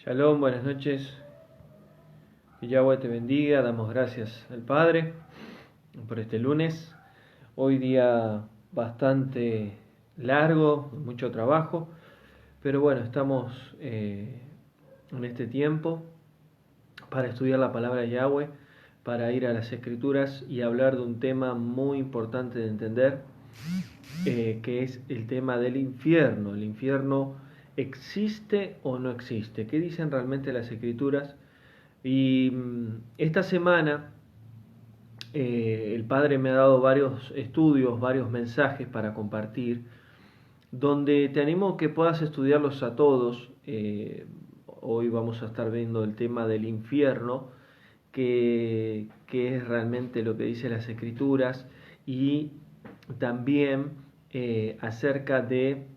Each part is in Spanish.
Shalom, buenas noches. Que Yahweh te bendiga. Damos gracias al Padre por este lunes. Hoy día bastante largo, mucho trabajo, pero bueno, estamos en este tiempo para estudiar la palabra de Yahweh, para ir a las Escrituras y hablar de un tema muy importante de entender, que es el tema del infierno. El infierno existe o no existe. ¿Qué dicen realmente las Escrituras? Y esta semana el Padre me ha dado varios estudios, varios mensajes para compartir, donde te animo a que puedas estudiarlos a todos. Hoy vamos a estar viendo el tema del infierno, que es realmente lo que dice las Escrituras, y también acerca de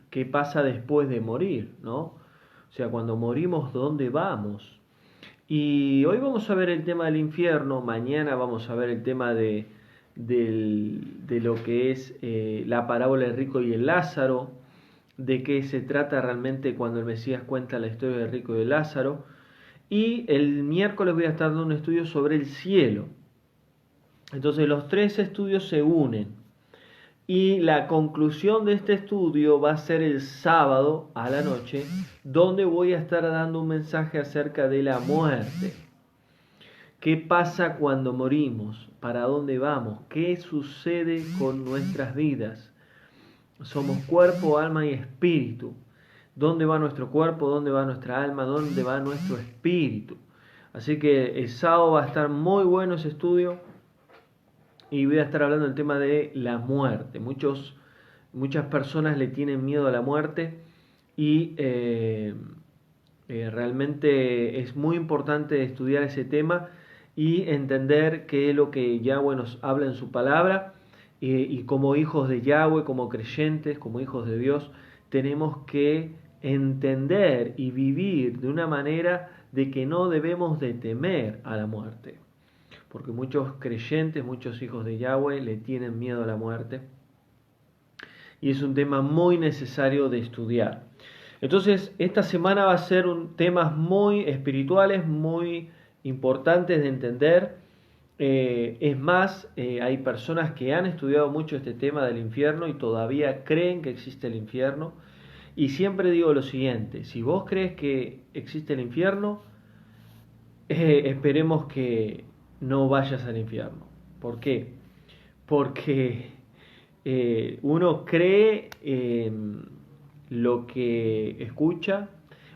qué pasa después de morir, ¿no? O sea, cuando morimos, ¿dónde vamos? Y hoy vamos a ver el tema del infierno, mañana vamos a ver el tema de lo que es la parábola del rico y el Lázaro, de qué se trata realmente cuando el Mesías cuenta la historia del rico y del Lázaro. Y el miércoles voy a estar dando un estudio sobre el cielo. Entonces los tres estudios se unen. Y la conclusión de este estudio va a ser el sábado a la noche, donde voy a estar dando un mensaje acerca de la muerte. ¿Qué pasa cuando morimos? ¿Para dónde vamos? ¿Qué sucede con nuestras vidas? Somos cuerpo, alma y espíritu. ¿Dónde va nuestro cuerpo? ¿Dónde va nuestra alma? ¿Dónde va nuestro espíritu? Así que el sábado va a estar muy bueno ese estudio. Y voy a estar hablando del tema de la muerte. Muchas personas le tienen miedo a la muerte y realmente es muy importante estudiar ese tema y entender qué es lo que Yahweh nos habla en su palabra, y como hijos de Yahweh, como creyentes, como hijos de Dios, tenemos que entender y vivir de una manera de que no debemos de temer a la muerte. Porque muchos creyentes, muchos hijos de Yahweh le tienen miedo a la muerte. Y es un tema muy necesario de estudiar. Entonces, esta semana va a ser temas muy espirituales, muy importantes de entender. Es más, hay personas que han estudiado mucho este tema del infierno y todavía creen que existe el infierno. Y siempre digo lo siguiente: si vos crees que existe el infierno, esperemos que no vayas al infierno. ¿Por qué? Porque uno cree lo que escucha,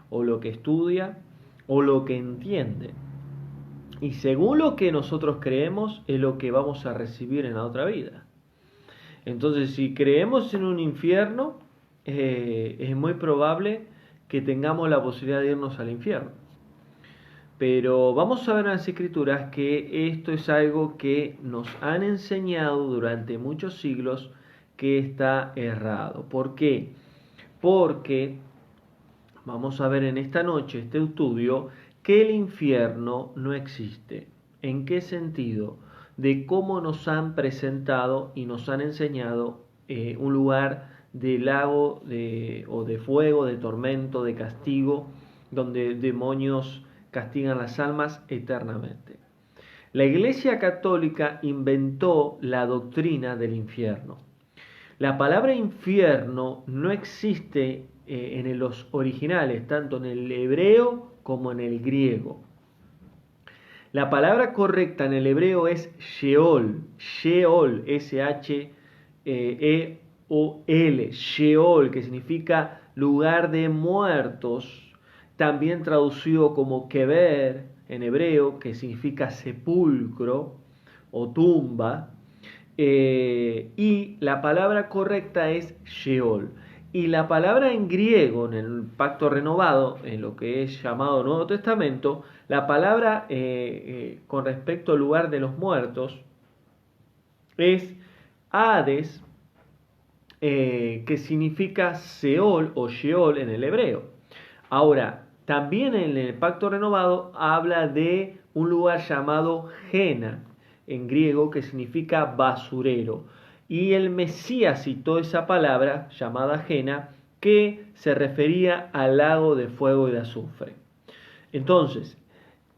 o lo que estudia, o lo que entiende. Y según lo que nosotros creemos, es lo que vamos a recibir en la otra vida. Entonces, si creemos en un infierno, es muy probable que tengamos la posibilidad de irnos al infierno. Pero vamos a ver en las Escrituras que esto es algo que nos han enseñado durante muchos siglos que está errado. ¿Por qué? Porque vamos a ver en esta noche, este estudio, que el infierno no existe. ¿En qué sentido? De cómo nos han presentado y nos han enseñado un lugar de lago o de fuego, de tormento, de castigo, donde demonios castigan las almas eternamente. La Iglesia Católica inventó la doctrina del infierno. La palabra infierno no existe en los originales, tanto en el hebreo como en el griego. La palabra correcta en el hebreo es Sheol, Sheol, S-H-E-O-L, Sheol, que significa lugar de muertos, también traducido como Kever en hebreo, que significa sepulcro o tumba, y la palabra correcta es Sheol. Y la palabra en griego, en el Pacto Renovado, en lo que es llamado Nuevo Testamento, la palabra con respecto al lugar de los muertos es Hades, que significa Seol o Sheol en el hebreo. Ahora, también en el Pacto Renovado habla de un lugar llamado Gena, en griego, que significa basurero. Y el Mesías citó esa palabra llamada Gena que se refería al lago de fuego y de azufre. Entonces,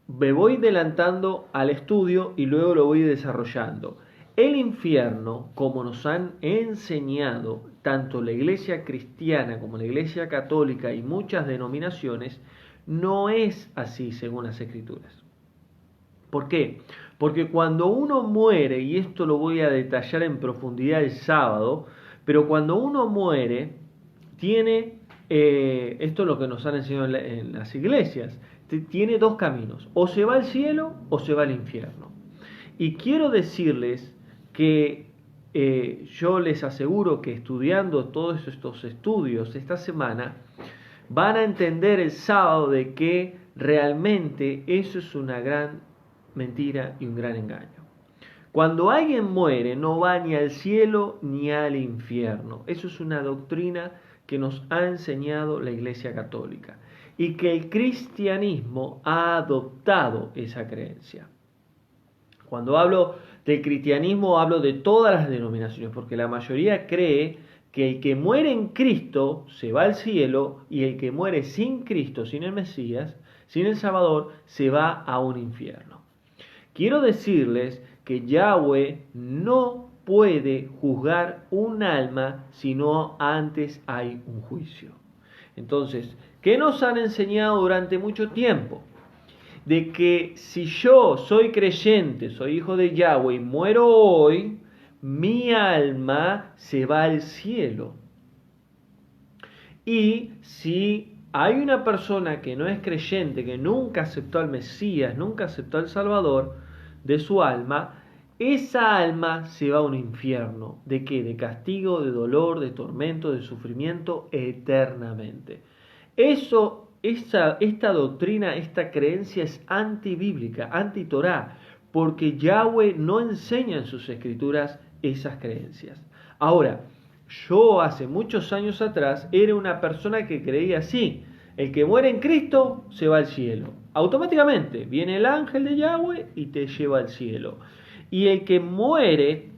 me voy adelantando al estudio y luego lo voy desarrollando. El infierno, como nos han enseñado tanto la iglesia cristiana como la iglesia católica y muchas denominaciones, no es así según las escrituras. ¿Por qué? Porque cuando uno muere, y esto lo voy a detallar en profundidad el sábado, pero cuando uno muere, tiene, esto es lo que nos han enseñado en las iglesias, tiene dos caminos, o se va al cielo o se va al infierno. Y quiero decirles que yo les aseguro que estudiando todos estos estudios esta semana, van a entender el sábado de que realmente eso es una gran mentira y un gran engaño. Cuando alguien muere no va ni al cielo ni al infierno. Eso es una doctrina que nos ha enseñado la Iglesia Católica y que el cristianismo ha adoptado esa creencia. Cuando hablo del cristianismo hablo de todas las denominaciones, porque la mayoría cree que el que muere en Cristo se va al cielo y el que muere sin Cristo, sin el Mesías, sin el Salvador, se va a un infierno. Quiero decirles que Yahweh no puede juzgar un alma si no antes hay un juicio. Entonces, ¿qué nos han enseñado durante mucho tiempo? De que si yo soy creyente, soy hijo de Yahweh y muero hoy, mi alma se va al cielo. Y si hay una persona que no es creyente, que nunca aceptó al Mesías, nunca aceptó al Salvador de su alma, esa alma se va a un infierno. ¿De qué? De castigo, de dolor, de tormento, de sufrimiento eternamente. Esta doctrina, esta creencia es antibíblica, anti-Torá, porque Yahweh no enseña en sus escrituras esas creencias. Ahora, yo hace muchos años atrás era una persona que creía así: el que muere en Cristo se va al cielo. Automáticamente viene el ángel de Yahweh y te lleva al cielo. Y el que muere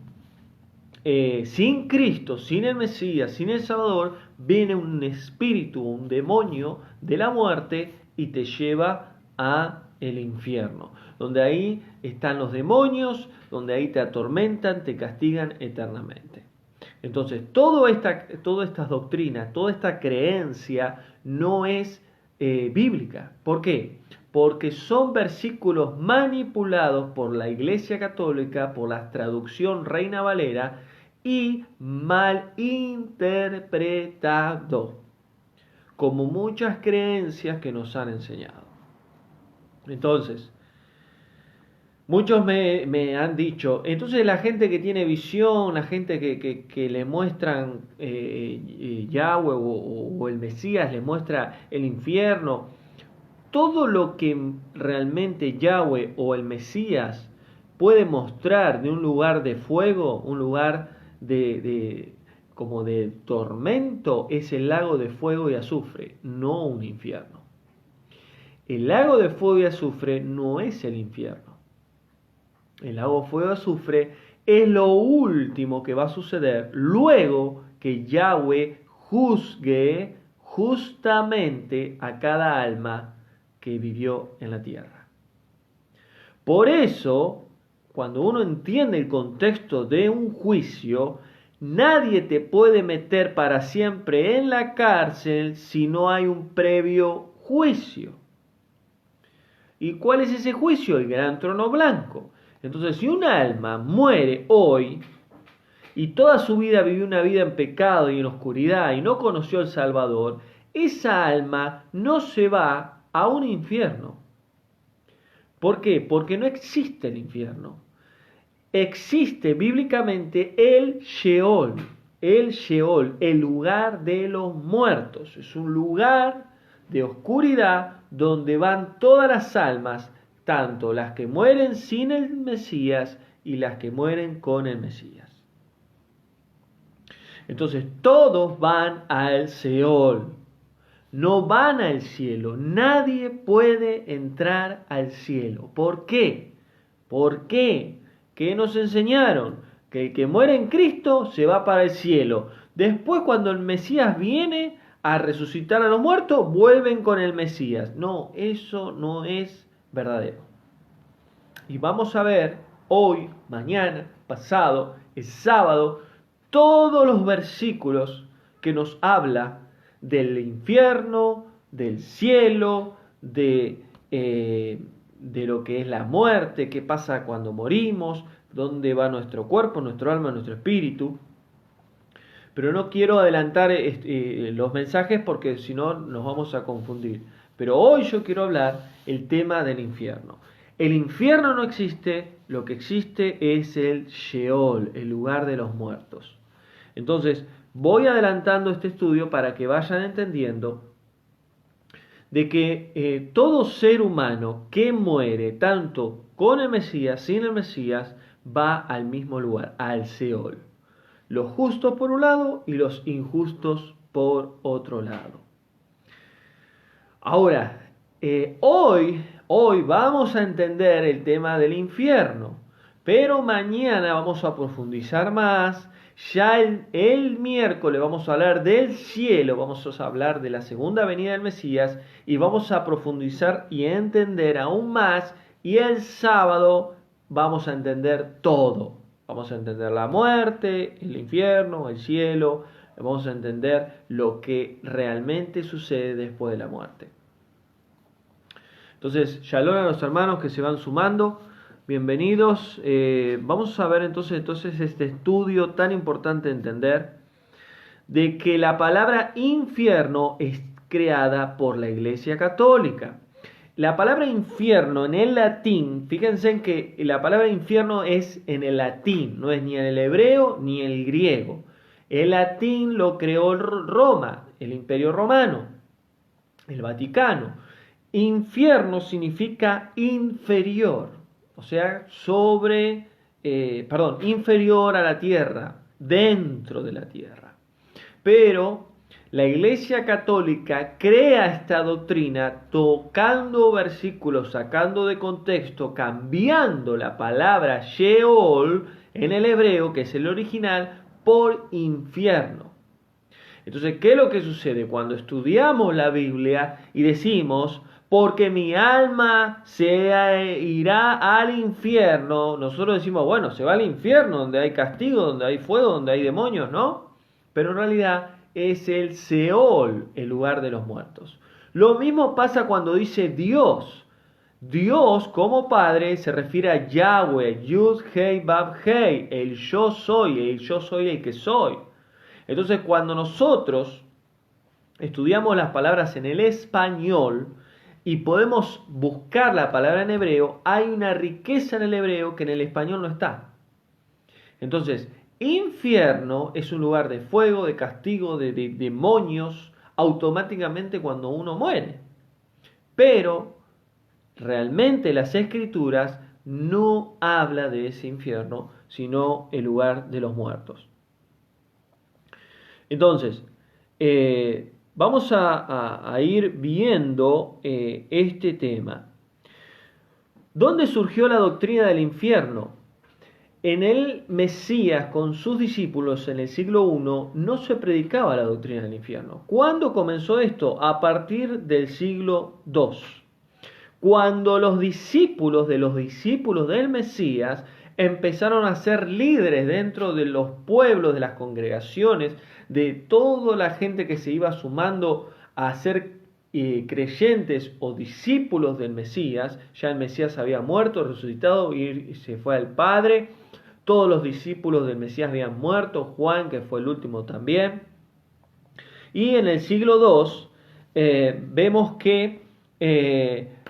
sin Cristo, sin el Mesías, sin el Salvador, viene un espíritu, un demonio de la muerte y te lleva a el infierno, donde ahí están los demonios, donde ahí te atormentan, te castigan eternamente. Entonces, toda esta doctrina, toda esta creencia no es bíblica. ¿Por qué? Porque son versículos manipulados por la Iglesia Católica, por la traducción Reina Valera, y mal interpretado, como muchas creencias que nos han enseñado. Entonces, muchos me han dicho, entonces la gente que tiene visión, la gente que le muestran Yahweh o el Mesías, le muestra el infierno, todo lo que realmente Yahweh o el Mesías puede mostrar de un lugar de fuego, un lugar como de tormento, es el lago de fuego y azufre, no un infierno. El lago de fuego y azufre no es el infierno. El lago de fuego y azufre es lo último que va a suceder luego que Yahweh juzgue justamente a cada alma que vivió en la tierra. Por eso, cuando uno entiende el contexto de un juicio, nadie te puede meter para siempre en la cárcel si no hay un previo juicio. ¿Y cuál es ese juicio? El gran trono blanco. Entonces, si un alma muere hoy y toda su vida vivió una vida en pecado y en oscuridad y no conoció al Salvador, esa alma no se va a un infierno. ¿Por qué? Porque no existe el infierno. Existe bíblicamente el Sheol, el lugar de los muertos. Es un lugar de oscuridad donde van todas las almas, tanto las que mueren sin el Mesías y las que mueren con el Mesías. Entonces todos van al Sheol, no van al cielo. Nadie puede entrar al cielo. ¿Por qué? ¿Por qué? ¿Qué nos enseñaron? Que el que muere en Cristo se va para el cielo. Después, cuando el Mesías viene a resucitar a los muertos, vuelven con el Mesías. No, eso no es verdadero. Y vamos a ver hoy, mañana, pasado, el sábado, todos los versículos que nos habla del infierno, del cielo, de lo que es la muerte, qué pasa cuando morimos, dónde va nuestro cuerpo, nuestro alma, nuestro espíritu. Pero no quiero adelantar los mensajes porque si no nos vamos a confundir. Pero hoy yo quiero hablar el tema del infierno. El infierno no existe, lo que existe es el Sheol, el lugar de los muertos. Entonces, voy adelantando este estudio para que vayan entendiendo de que todo ser humano que muere, tanto con el Mesías, sin el Mesías, va al mismo lugar, al Sheol. Los justos por un lado y los injustos por otro lado. Ahora, hoy vamos a entender el tema del infierno, pero mañana vamos a profundizar más. Ya el miércoles vamos a hablar del cielo, vamos a hablar de la segunda venida del Mesías y vamos a profundizar y entender aún más. Y el sábado vamos a entender todo. Vamos a entender la muerte, el infierno, el cielo. Vamos a entender lo que realmente sucede después de la muerte. Entonces, shalom a los hermanos que se van sumando. Bienvenidos. Vamos a ver entonces este estudio tan importante de entender de que la palabra infierno es creada por la Iglesia Católica. La palabra infierno en el latín, fíjense en que la palabra infierno es en el latín, no es ni en el hebreo ni en el griego. El latín lo creó Roma, el Imperio Romano, el Vaticano. Infierno significa inferior, o sea, inferior a la tierra, dentro de la tierra. Pero la Iglesia Católica crea esta doctrina tocando versículos, sacando de contexto, cambiando la palabra Sheol en el hebreo, que es el original, por infierno. Entonces, ¿qué es lo que sucede? Cuando estudiamos la Biblia y decimos, porque mi alma se irá al infierno, nosotros decimos, bueno, se va al infierno, donde hay castigo, donde hay fuego, donde hay demonios, ¿no? Pero en realidad es el Seol, el lugar de los muertos. Lo mismo pasa cuando dice Dios. Dios como Padre se refiere a Yahweh, Yud, Hei, Bab, Hei, el yo soy el que soy. Entonces, cuando nosotros estudiamos las palabras en el español y podemos buscar la palabra en hebreo, hay una riqueza en el hebreo que en el español no está. Entonces, infierno es un lugar de fuego, de castigo, de demonios, automáticamente cuando uno muere. Pero realmente las Escrituras no habla de ese infierno, sino el lugar de los muertos. Entonces, vamos a ir viendo este tema. ¿Dónde surgió la doctrina del infierno? En el Mesías con sus discípulos en el siglo I no se predicaba la doctrina del infierno. ¿Cuándo comenzó esto? A partir del siglo II. Cuando los discípulos del Mesías empezaron a ser líderes dentro de los pueblos, de las congregaciones, de toda la gente que se iba sumando a ser creyentes o discípulos del Mesías. Ya el Mesías había muerto, resucitado y se fue al Padre. Todos los discípulos del Mesías habían muerto, Juan, que fue el último también. Y en el siglo II vemos que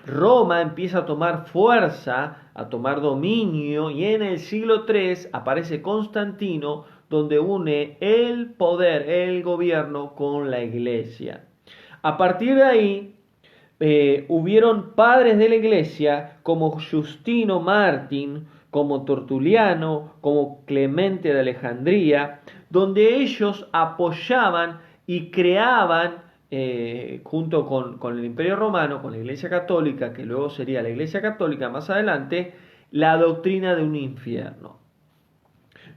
Roma empieza a tomar fuerza, a tomar dominio, y en el siglo III aparece Constantino, donde une el poder, el gobierno con la iglesia. A partir de ahí, hubieron padres de la iglesia como Justino Mártir, como Tertuliano, como Clemente de Alejandría, donde ellos apoyaban y creaban, junto con el Imperio Romano, con la Iglesia Católica, que luego sería la Iglesia Católica más adelante, la doctrina de un infierno.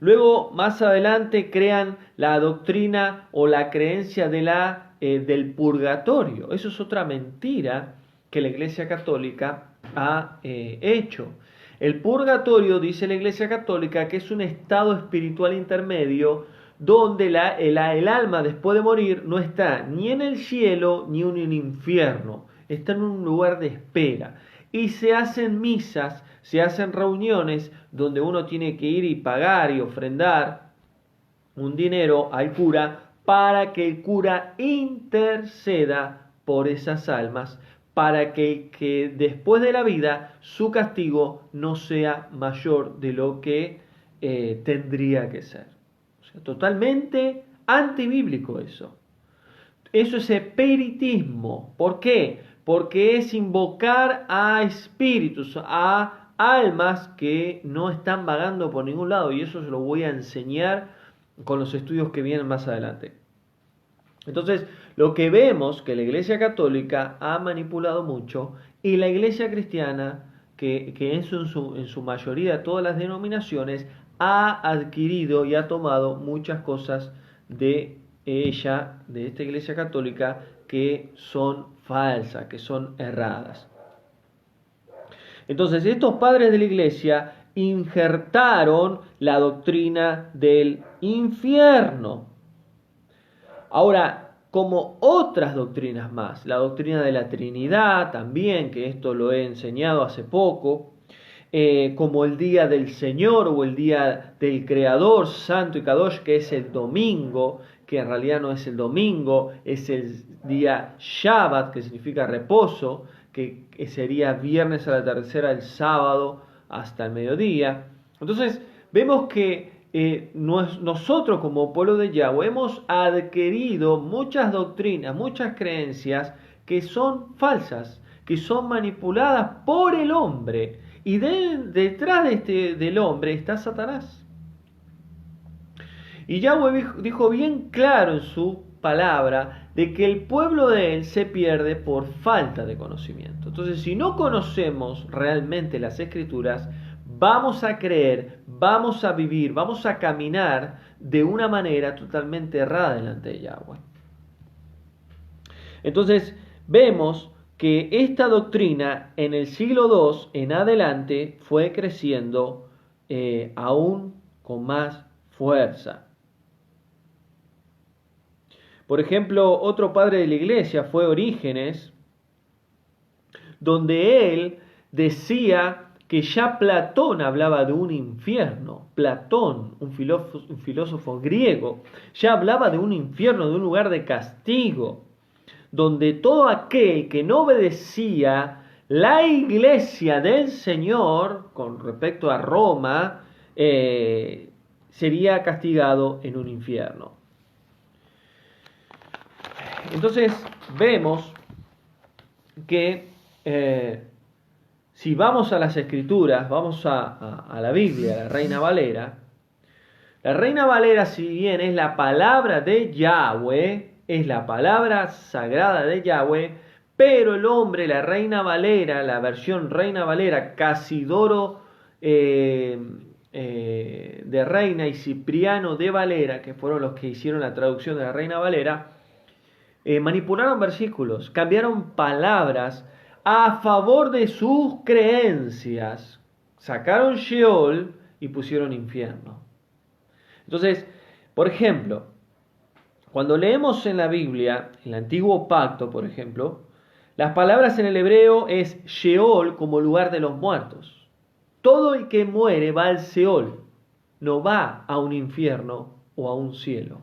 Luego, más adelante, crean la doctrina o la creencia de la del purgatorio. Eso es otra mentira que la Iglesia Católica ha hecho. El purgatorio, dice la Iglesia Católica, que es un estado espiritual intermedio donde el alma después de morir no está ni en el cielo ni en el infierno, está en un lugar de espera. Y se hacen misas, se hacen reuniones donde uno tiene que ir y pagar y ofrendar un dinero al cura para que el cura interceda por esas almas, para que después de la vida su castigo no sea mayor de lo que tendría que ser. O sea, totalmente antibíblico eso. Eso es espiritismo. ¿Por qué? Porque es invocar a espíritus, a almas que no están vagando por ningún lado. Y eso se lo voy a enseñar con los estudios que vienen más adelante. Entonces, lo que vemos que la Iglesia Católica ha manipulado mucho y la Iglesia Cristiana, que en su mayoría todas las denominaciones, ha adquirido y ha tomado muchas cosas de ella, de esta Iglesia Católica, que son falsas, que son erradas. Entonces, estos padres de la Iglesia injertaron la doctrina del infierno. Ahora, como otras doctrinas más, la doctrina de la Trinidad también, que esto lo he enseñado hace poco, como el día del Señor o el día del Creador, Santo y Kadosh, que es el domingo, que en realidad no es el domingo, es el día Shabbat, que significa reposo, que sería viernes al atardecer al sábado hasta el mediodía. Entonces, vemos que nosotros como pueblo de Yahweh hemos adquirido muchas doctrinas, muchas creencias que son falsas, que son manipuladas por el hombre. Y detrás del hombre está Satanás. Y Yahweh dijo bien claro en su palabra de que el pueblo de él se pierde por falta de conocimiento. Entonces, si no conocemos realmente las Escrituras, vamos a creer, vamos a vivir, vamos a caminar de una manera totalmente errada delante de Yahweh. Entonces, vemos que esta doctrina en el siglo II en adelante fue creciendo aún con más fuerza. Por ejemplo, otro padre de la iglesia fue Orígenes, donde él decía que ya Platón hablaba de un infierno. Platón, un filósofo griego, ya hablaba de un infierno, de un lugar de castigo, donde todo aquel que no obedecía la iglesia del Señor con respecto a Roma sería castigado en un infierno. Entonces vemos que si vamos a las Escrituras, vamos a la Biblia, a la Reina Valera, si bien es la palabra de Yahweh, es la palabra sagrada de Yahweh, pero el hombre, la Reina Valera, la versión Reina Valera, Casidoro de Reina y Cipriano de Valera, que fueron los que hicieron la traducción de la Reina Valera, manipularon versículos, cambiaron palabras a favor de sus creencias, sacaron Sheol y pusieron infierno. Entonces, por ejemplo, cuando leemos en la Biblia, en el Antiguo Pacto, por ejemplo, las palabras en el hebreo es Sheol como lugar de los muertos. Todo el que muere va al Sheol, no va a un infierno o a un cielo.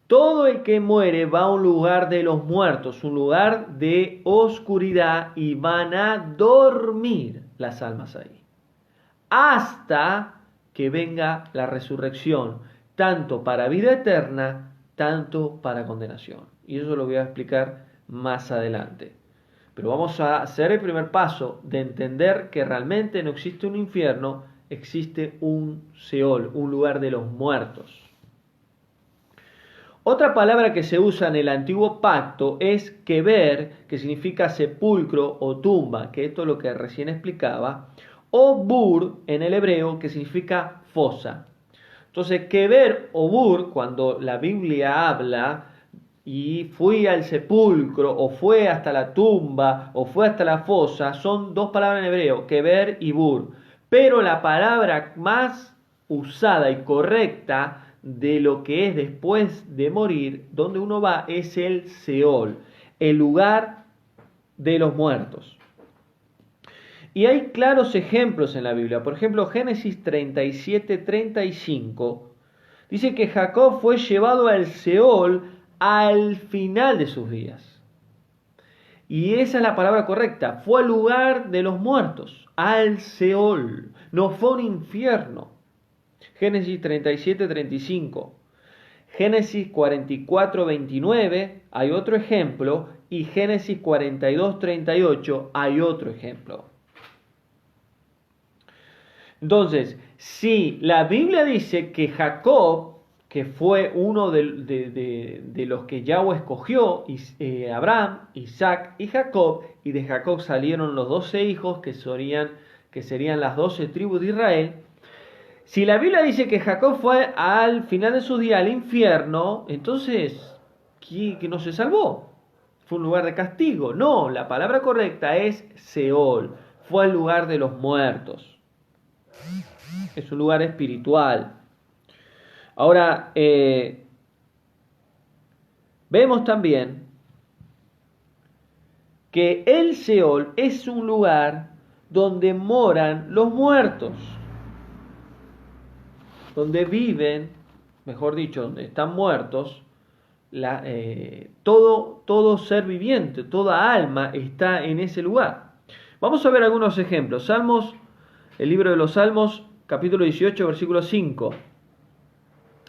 Todo el que muere va a un lugar de los muertos, un lugar de oscuridad, y van a dormir las almas ahí, hasta que venga la resurrección, tanto para vida eterna, tanto para condenación. Y eso lo voy a explicar más adelante. Pero vamos a hacer el primer paso de entender que realmente no existe un infierno, existe un Seol, un lugar de los muertos. Otra palabra que se usa en el Antiguo Pacto es keber, que significa sepulcro o tumba, que esto es lo que recién explicaba, o bur en el hebreo, que significa fosa. Entonces, Keber o Bur, cuando la Biblia habla y fui al sepulcro, o fue hasta la tumba, o fue hasta la fosa, son dos palabras en hebreo, Keber y Bur. Pero la palabra más usada y correcta de lo que es después de morir, donde uno va, es el Seol, el lugar de los muertos. Y hay claros ejemplos en la Biblia. Por ejemplo, Génesis 37-35 dice que Jacob fue llevado al Seol al final de sus días. Y esa es la palabra correcta. Fue al lugar de los muertos, al Seol. No fue un infierno. Génesis 37-35. Génesis 44-29 hay otro ejemplo. Y Génesis 42-38 hay otro ejemplo. Entonces, si la Biblia dice que Jacob, que fue uno de los que Yahweh escogió, Abraham, Isaac y Jacob, y de Jacob salieron los 12 hijos que serían las 12 tribus de Israel, si la Biblia dice que Jacob fue al final de su día al infierno, entonces, ¿que no se salvó? ¿Fue un lugar de castigo? No, la palabra correcta es Seol, fue el lugar de los muertos. Es un lugar espiritual. Ahora, vemos también que el Seol es un lugar donde moran los muertos, donde viven, mejor dicho, donde están muertos, todo ser viviente, toda alma está en ese lugar. Vamos a ver algunos ejemplos. El libro de los Salmos, capítulo 18, versículo 5.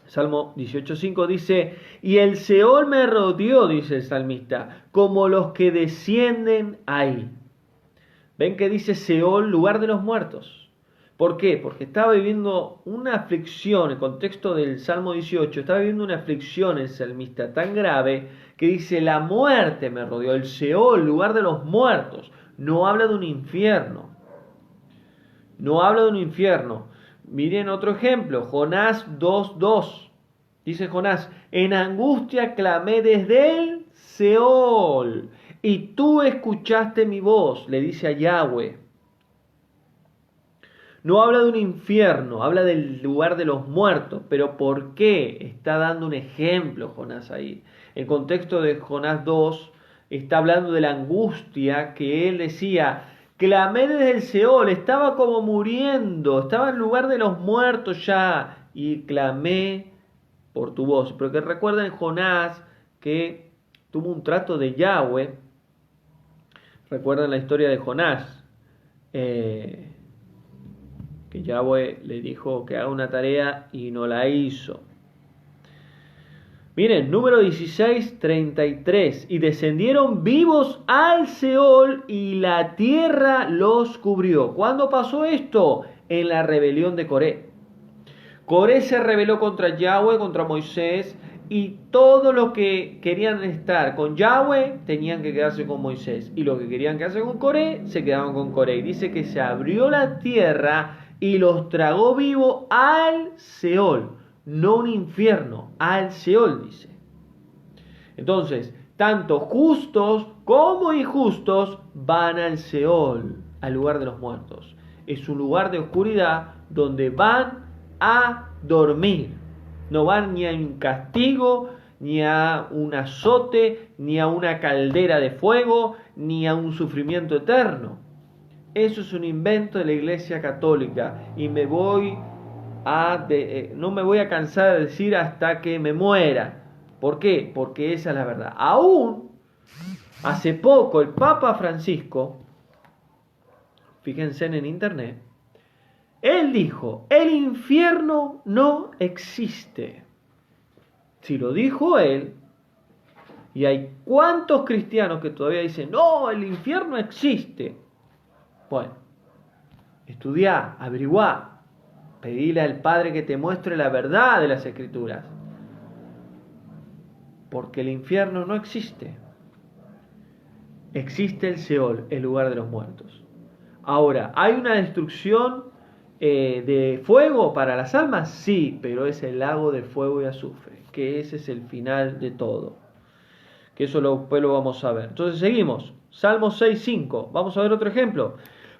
Salmo 18:5 dice, y el Seol me rodeó, dice el salmista, como los que descienden ahí. Ven que dice Seol, lugar de los muertos. ¿Por qué? Porque estaba viviendo una aflicción, el contexto del Salmo 18, estaba viviendo una aflicción el salmista tan grave que dice, la muerte me rodeó, el Seol, lugar de los muertos. No habla de un infierno. No habla de un infierno. Miren otro ejemplo, Jonás 2:2. Dice Jonás, en angustia clamé desde el Seol, y tú escuchaste mi voz, le dice a Yahweh. No habla de un infierno, habla del lugar de los muertos. Pero ¿por qué? Está dando un ejemplo Jonás ahí. El contexto de Jonás 2 está hablando de la angustia que él decía, clamé desde el Seol, estaba como muriendo, estaba en el lugar de los muertos ya, y clamé por tu voz. Pero que recuerden Jonás que tuvo un trato de Yahweh. Recuerdan la historia de Jonás, que Yahweh le dijo que haga una tarea y no la hizo. Miren, número 16:33. Y descendieron vivos al Seol y la tierra los cubrió. ¿Cuándo pasó esto? En la rebelión de Coré. Coré se rebeló contra Yahweh, contra Moisés, y todo lo que querían estar con Yahweh tenían que quedarse con Moisés. Y los que querían quedarse con Coré se quedaban con Coré. Y dice que se abrió la tierra y los tragó vivo al Seol. No un infierno, al Seol, dice. Entonces, tanto justos como injustos van al Seol, al lugar de los muertos. Es un lugar de oscuridad donde van a dormir. No van ni a un castigo, ni a un azote, ni a una caldera de fuego, ni a un sufrimiento eterno. Eso es un invento de la Iglesia Católica y no me voy a cansar de decir hasta que me muera. ¿Por qué? Porque esa es la verdad. Aún hace poco el Papa Francisco, fíjense en internet, él dijo, el infierno no existe. Si lo dijo él, y hay cuántos cristianos que todavía dicen, no, el infierno existe. Bueno, estudiá, averiguá, pedile al Padre que te muestre la verdad de las Escrituras. Porque el infierno no existe. Existe el Seol, el lugar de los muertos. Ahora, hay una destrucción de fuego para las almas? Sí, pero es el lago de fuego y azufre, que ese es el final de todo. Que eso después lo vamos a ver. Entonces seguimos. Salmo 6:5. Vamos a ver otro ejemplo.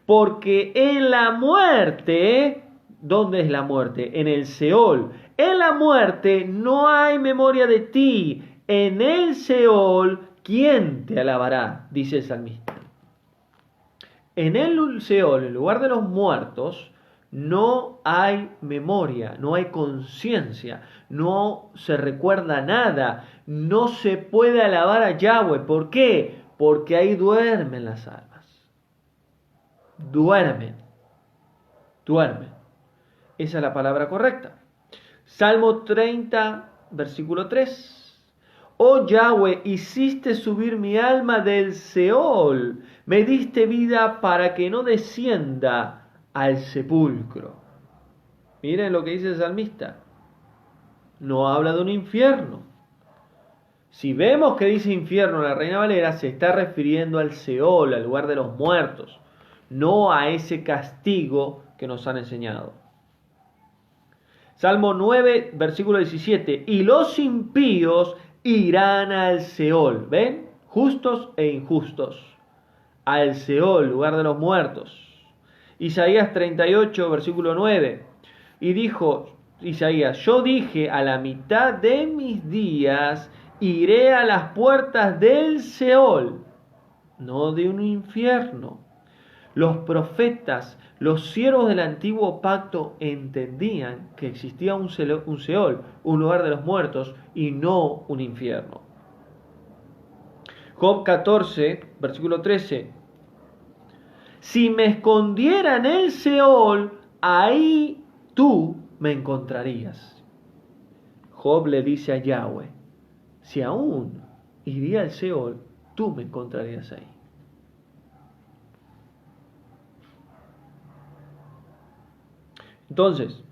Porque en la muerte, ¿dónde es la muerte? En el Seol. En la muerte no hay memoria de ti. En el Seol, ¿quién te alabará? Dice el salmista. En el Seol, el lugar de los muertos, no hay memoria, no hay conciencia, no se recuerda nada, no se puede alabar a Yahweh. ¿Por qué? Porque ahí duermen las almas. Duermen. Esa es la palabra correcta. Salmo 30, versículo 3. Oh Yahweh, hiciste subir mi alma del Seol, me diste vida para que no descienda al sepulcro. Miren lo que dice el salmista. No habla de un infierno. Si vemos que dice infierno la Reina Valera, se está refiriendo al Seol, al lugar de los muertos, no a ese castigo que nos han enseñado. Salmo 9, versículo 17. Y los impíos irán al Seol. ¿Ven? Justos e injustos. Al Seol, lugar de los muertos. Isaías 38, versículo 9. Y dijo Isaías: yo dije, a la mitad de mis días iré a las puertas del Seol, no de un infierno. Los profetas, los siervos del antiguo pacto entendían que existía un Seol, un lugar de los muertos, y no un infierno. Job 14, versículo 13. Si me escondiera en el Seol, ahí tú me encontrarías. Job le dice a Yahweh: si aún iría al Seol, tú me encontrarías ahí. Entonces,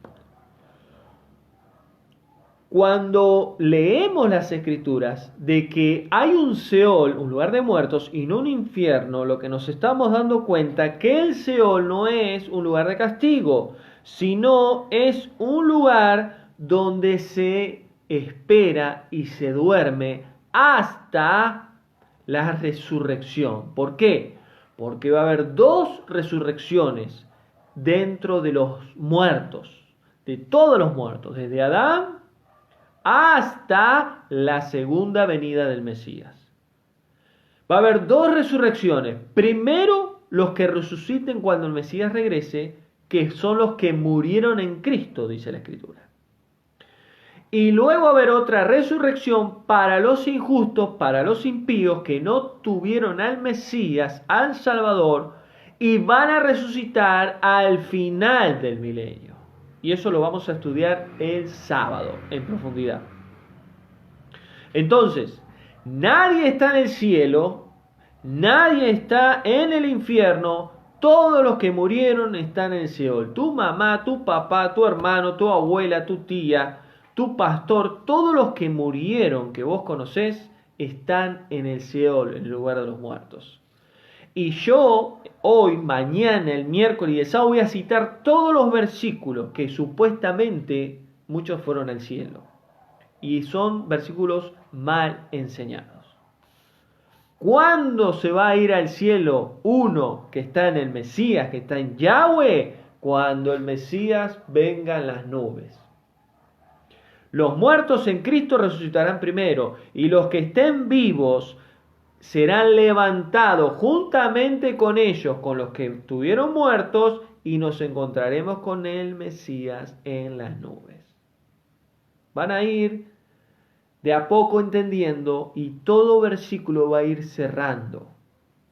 cuando leemos las Escrituras de que hay un Seol, un lugar de muertos, y no un infierno, lo que nos estamos dando cuenta que el Seol no es un lugar de castigo, sino es un lugar donde se espera y se duerme hasta la resurrección. ¿Por qué? Porque va a haber dos resurrecciones dentro de los muertos, de todos los muertos, desde Adán hasta la segunda venida del Mesías. Va a haber dos resurrecciones. Primero, los que resuciten cuando el Mesías regrese, que son los que murieron en Cristo, dice la Escritura. Y luego va a haber otra resurrección para los injustos, para los impíos que no tuvieron al Mesías, al Salvador, y van a resucitar al final del milenio. Y eso lo vamos a estudiar el sábado en profundidad. Entonces, nadie está en el cielo, nadie está en el infierno, todos los que murieron están en el Seol. Tu mamá, tu papá, tu hermano, tu abuela, tu tía, tu pastor, todos los que murieron que vos conocés están en el Seol, en el lugar de los muertos. Y yo hoy, mañana, el miércoles y el sábado voy a citar todos los versículos que supuestamente muchos fueron al cielo. Y son versículos mal enseñados. ¿Cuándo se va a ir al cielo uno que está en el Mesías, que está en Yahweh? Cuando el Mesías venga en las nubes. Los muertos en Cristo resucitarán primero, y los que estén vivos serán levantados juntamente con ellos, con los que estuvieron muertos, y nos encontraremos con el Mesías en las nubes. Van a ir de a poco entendiendo y todo versículo va a ir cerrando,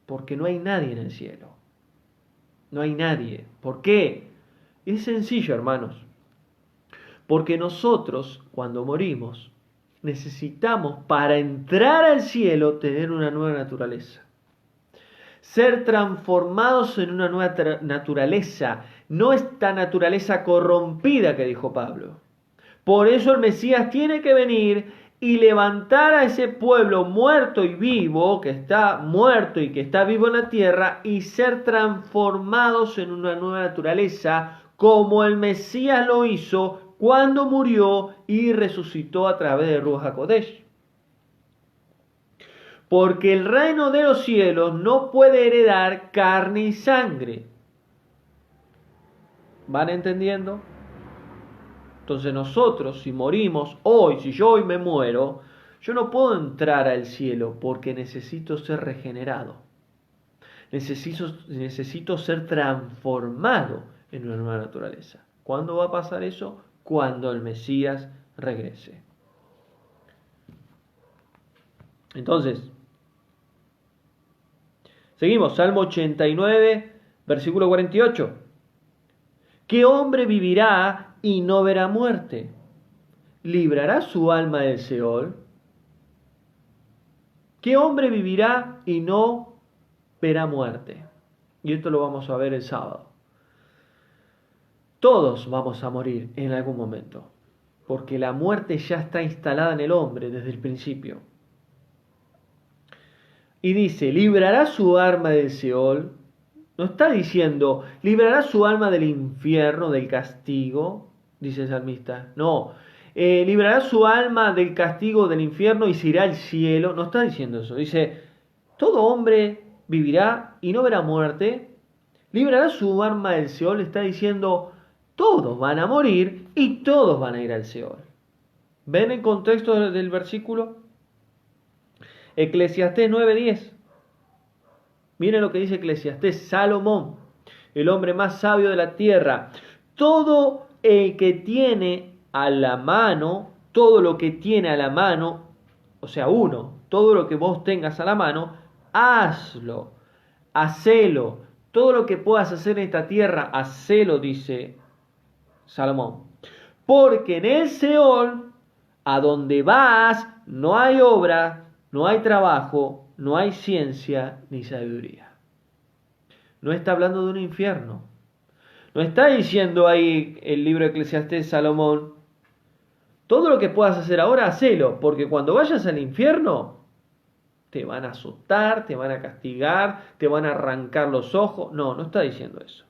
porque no hay nadie en el cielo. No hay nadie. ¿Por qué? Es sencillo, hermanos. Porque nosotros, cuando morimos, necesitamos, para entrar al cielo, tener una nueva naturaleza. Ser transformados en una nueva naturaleza, no esta naturaleza corrompida que dijo Pablo. Por eso el Mesías tiene que venir y levantar a ese pueblo muerto y vivo, que está muerto y que está vivo en la tierra, y ser transformados en una nueva naturaleza como el Mesías lo hizo cuando murió y resucitó a través de Ruach HaKodesh. Porque el reino de los cielos no puede heredar carne y sangre. ¿Van entendiendo? Entonces nosotros, si morimos hoy, si yo hoy me muero, yo no puedo entrar al cielo porque necesito ser regenerado. Necesito ser transformado en una nueva naturaleza. ¿Cuándo va a pasar eso? Cuando el Mesías regrese. Entonces, seguimos, Salmo 89, versículo 48. ¿Qué hombre vivirá y no verá muerte? ¿Librará su alma del Seol? ¿Qué hombre vivirá y no verá muerte? Y esto lo vamos a ver el sábado. Todos vamos a morir en algún momento, porque la muerte ya está instalada en el hombre desde el principio. Y dice, ¿librará su alma del Seol? No está diciendo, ¿librará su alma del infierno, del castigo? Dice el salmista. No, ¿librará su alma del castigo del infierno y se irá al cielo? No está diciendo eso. Dice, todo hombre vivirá y no verá muerte. ¿Librará su alma del Seol? Está diciendo, todos van a morir y todos van a ir al Seol. ¿Ven el contexto del versículo? Eclesiastés 9:10. Miren lo que dice Eclesiastés, Salomón, el hombre más sabio de la tierra. Todo el que tiene a la mano, todo lo que tiene a la mano, o sea, todo lo que vos tengas a la mano, hazlo, hacelo. Todo lo que puedas hacer en esta tierra, hacelo, dice Salomón. Porque en el Seol, a donde vas, no hay obra, no hay trabajo, no hay ciencia ni sabiduría. No está hablando de un infierno. No está diciendo ahí el libro de Eclesiastés Salomón, todo lo que puedas hacer ahora, hacelo, porque cuando vayas al infierno, te van a azotar, te van a castigar, te van a arrancar los ojos. No, no está diciendo eso.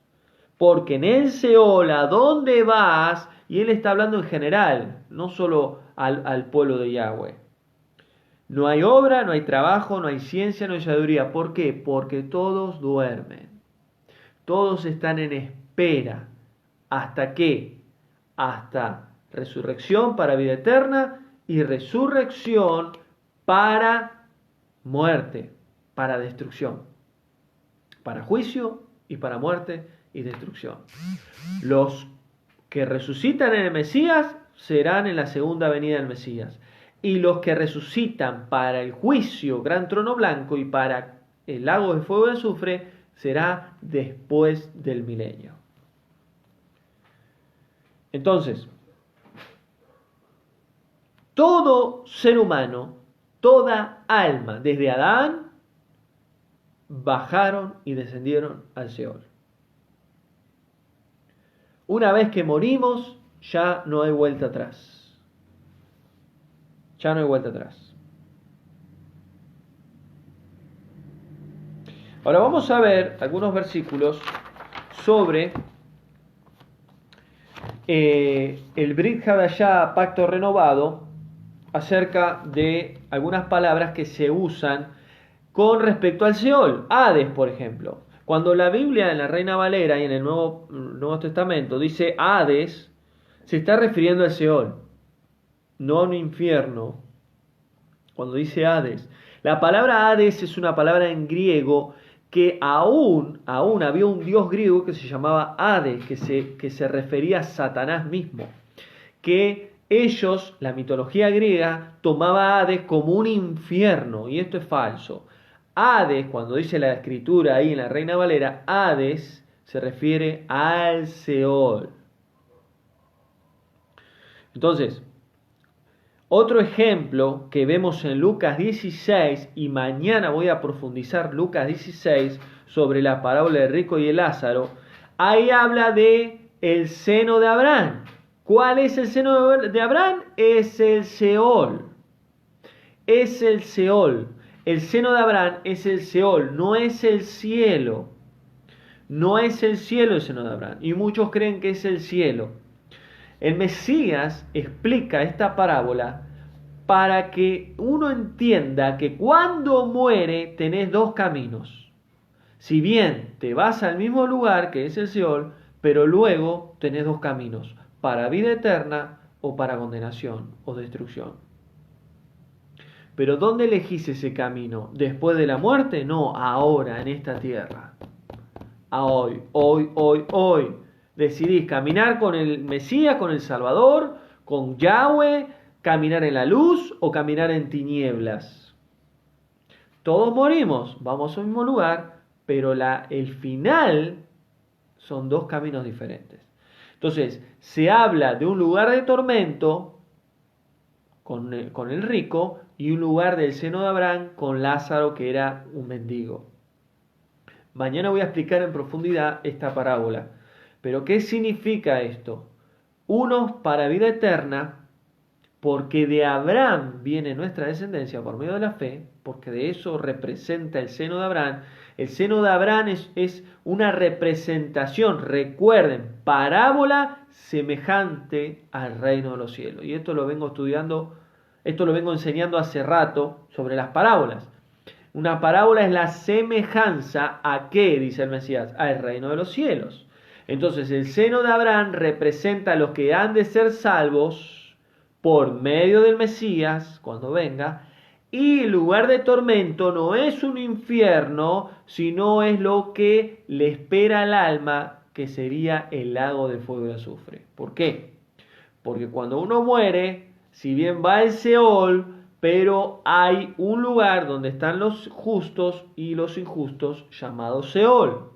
Porque en el Seol, ¿a dónde vas? Y él está hablando en general, no solo al pueblo de Yahweh. No hay obra, no hay trabajo, no hay ciencia, no hay sabiduría. ¿Por qué? Porque todos duermen. Todos están en espera. ¿Hasta qué? Hasta resurrección para vida eterna y resurrección para muerte, para destrucción. Para juicio y para muerte y destrucción. Los que resucitan en el Mesías serán en la segunda venida del Mesías. Y los que resucitan para el juicio, gran trono blanco, y para el lago de fuego y azufre, será después del milenio. Entonces, todo ser humano, toda alma, desde Adán, bajaron y descendieron al Seol. Una vez que morimos, ya no hay vuelta atrás. Ya no hay vuelta atrás. Ahora vamos a ver algunos versículos sobre el Brit Hadashah, pacto renovado, acerca de algunas palabras que se usan con respecto al Seol. Hades, por ejemplo. Cuando la Biblia en la Reina Valera y en el Nuevo Testamento dice Hades, se está refiriendo al Seol, no a un infierno. Cuando dice Hades, la palabra Hades es una palabra en griego que aún había un dios griego que se llamaba Hades, que se refería a Satanás mismo, que ellos, la mitología griega, tomaba a Hades como un infierno, y esto es falso. Hades, cuando dice la escritura ahí en la Reina Valera, Hades se refiere al Seol. Entonces, otro ejemplo que vemos en Lucas 16, y mañana voy a profundizar Lucas 16 sobre la parábola del rico y el Lázaro, ahí habla de el seno de Abraham. ¿Cuál es el seno de Abraham? Es el Seol. Es el Seol. El seno de Abraham es el Seol, no es el cielo. No es el cielo el seno de Abraham. Y muchos creen que es el cielo. El Mesías explica esta parábola para que uno entienda que cuando muere tenés dos caminos. Si bien te vas al mismo lugar que es el Seol, pero luego tenés dos caminos, para vida eterna o para condenación o destrucción. Pero ¿dónde elegís ese camino? ¿Después de la muerte? No, ahora, en esta tierra. A hoy. Decidís caminar con el Mesías, con el Salvador, con Yahweh, caminar en la luz o caminar en tinieblas. Todos morimos, vamos al mismo lugar, pero el final son dos caminos diferentes. Entonces, se habla de un lugar de tormento con el rico y un lugar del seno de Abraham con Lázaro, que era un mendigo. Mañana voy a explicar en profundidad esta parábola. Pero ¿qué significa esto? Unos para vida eterna, porque de Abraham viene nuestra descendencia por medio de la fe, porque de eso representa el seno de Abraham. El seno de Abraham es una representación, recuerden, parábola semejante al reino de los cielos. Y esto lo vengo estudiando, esto lo vengo enseñando hace rato sobre las parábolas. Una parábola es la semejanza a ¿qué? Dice el Mesías, al reino de los cielos. Entonces el seno de Abraham representa a los que han de ser salvos por medio del Mesías cuando venga, y el lugar de tormento no es un infierno, sino es lo que le espera al alma, que sería el lago de fuego y azufre. ¿Por qué? Porque cuando uno muere, si bien va al Seol, pero hay un lugar donde están los justos y los injustos llamado Seol.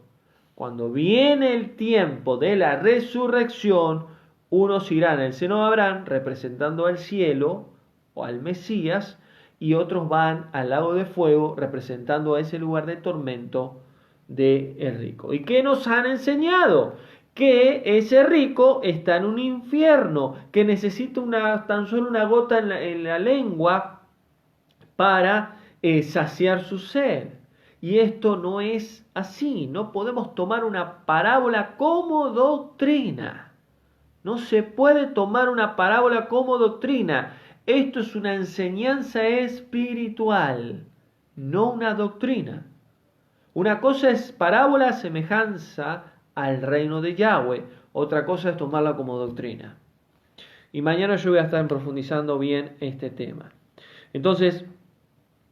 Cuando viene el tiempo de la resurrección, unos irán al seno de Abraham representando al cielo o al Mesías, y otros van al lago de fuego representando a ese lugar de tormento del rico. ¿Y qué nos han enseñado? Que ese rico está en un infierno, que necesita tan solo una gota en la lengua para saciar su sed. Y esto no es así. No podemos tomar una parábola como doctrina. No se puede tomar una parábola como doctrina. Esto es una enseñanza espiritual, no una doctrina. Una cosa es parábola, semejanza al reino de Yahweh. Otra cosa es tomarla como doctrina. Y mañana yo voy a estar profundizando bien este tema. Entonces,